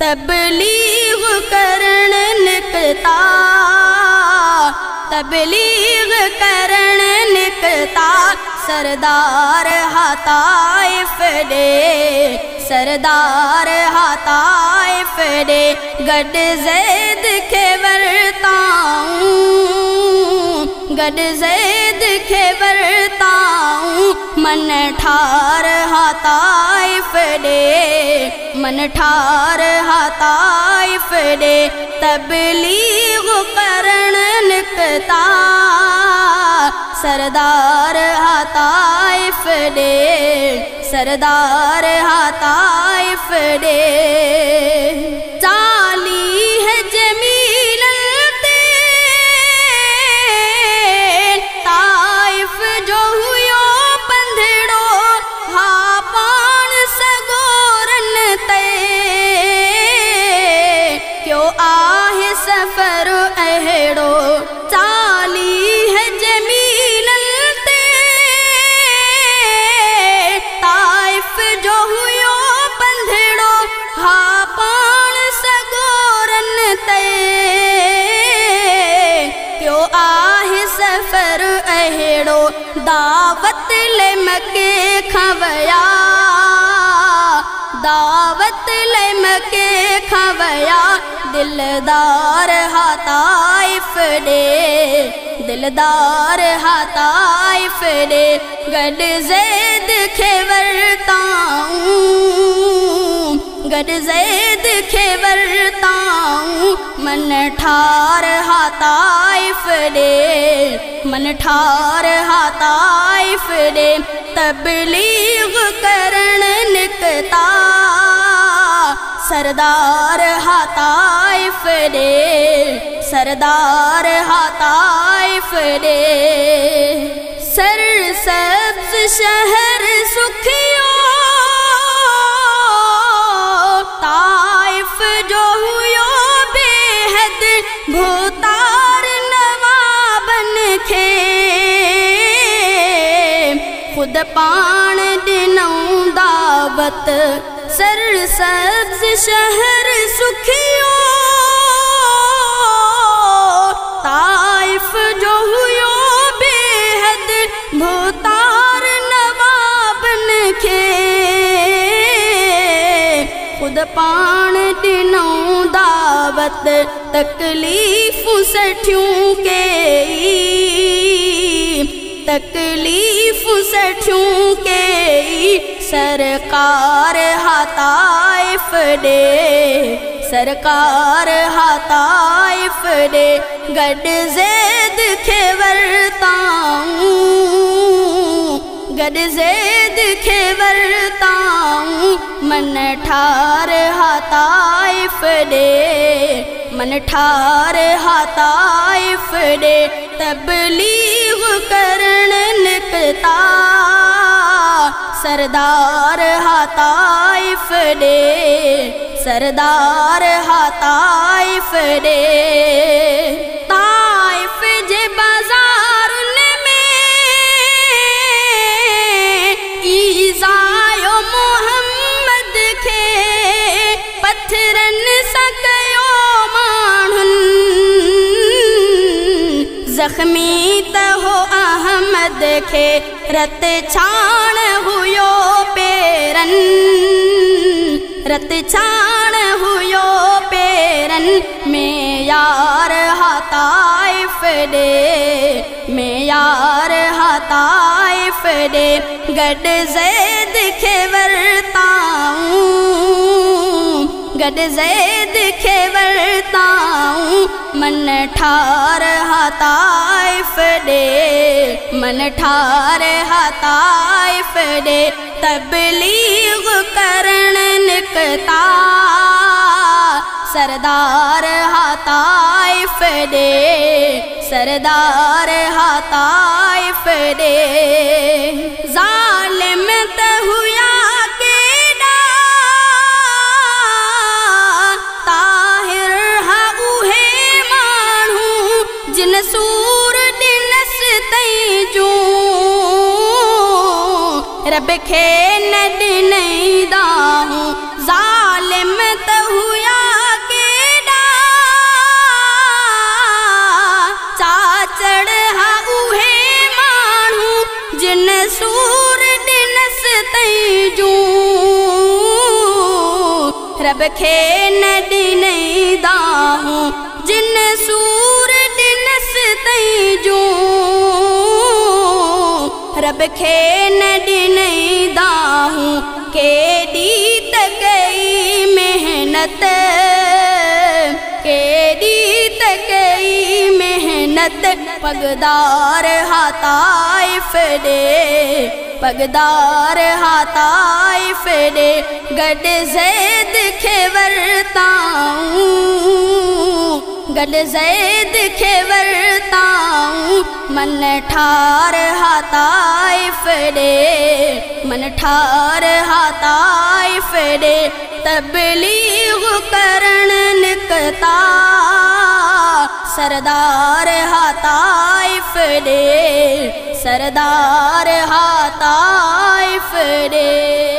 तबलीग करण निकता, तबलीग करण निकता सरदार हताइफ दे, सरदार हताइफ दे। गड ज़ैद के वरताऊं, गड ज़ैद के वरताऊं मन ठार हताइफ दे, मन ठार हताइफ दे। तबलीग करण निकता सरदार हताइफ दे, सरदार हताइफ दे। चाली है जमील ते ताइफ जो हुयो पंधड़ो, हा पान सगोरन ते क्यों आहे सफर अहड़ो। चाली है जमील ते ताइफ जो हुयो पंधड़ो, हा पान सगोरन ते क्यों आहे सफर अहड़ो। दावत ले मके खवया, दावत ले मके खवया दिलदार हताइफ दे, दिलदार हताइफ दे। गड ज़ैद के वरताऊं, गड ज़ैद के वरताऊं मन ठार हताइफ दे, मन ठार हताइफ दे। तबलीग करण निकता सरदार हताइफ दे, सरदार हताइफ दे। सरसब्ज़ शहर सुखियो ताइफ जो हुयो बेहद भूतार नवाबन खे खुद पान दिनऊं दावत। सरसब्ज़ शहर सुखियो ताइफ जो हुयो बेहद भूतार नवाबन खे खुद पान दिनऊं दावत। तकलीफ़ूं सठियूं कई, तकलीफ़ूं सठियूं कई सरकार हताइफ दे, सरकार हताइफ दे। गड ज़ैद के वरताऊं, गड ज़ैद के वरताऊं मन ठार हताइफ दे, मन ठार हताइफ दे। तबलीग करण निकता सरदार हताइफ दे, सरदार हताइफ दे। ताइफ जे बाज़ारुन में ईज़ायो मोहम्मद खे पत्थरन सां कयो माण्हुन। ज़ख्मी त हो अहमद खे रत छाण हुयो पेरन, रत छाण हुयो पेरन में यार हताइफ दे, में यार हताइफ दे। गड ज़ैद के वरताऊं, गड ज़ैद के वरताऊं मन ठार हताइफ दे, मन ठार हताइफ दे। तबलीग करण निकता सरदार हताइफ दे, सरदार हताइफ दे। ज़ालिम त हुया केॾा ताहिर हा उहे माण्हू जिन सूर ॾिनस तई जूं रब खे न ॾिनई दाहूं। ज़ालिम त हुया रब खे न ॾिनईंदा हूं जिन सूर ॾिनस तई जूं रब खे न ॾिनईंदा हूं केॾी त कई मेहनत केॾी त कई मेहनत पगदार हा ताइफ़ ॾे पगदार हा ताइफ़ ॾे गॾु ज़ैद खे वरताऊं गॾु ज़ैद खे वरताऊं मन ठार हा ताइफ़ ॾे मन ठार हा ताइफ़ ॾे तबलीग करण निकता सरदार हा ताइफ़ ॾे सरदार हा ताइफ़ ॾे।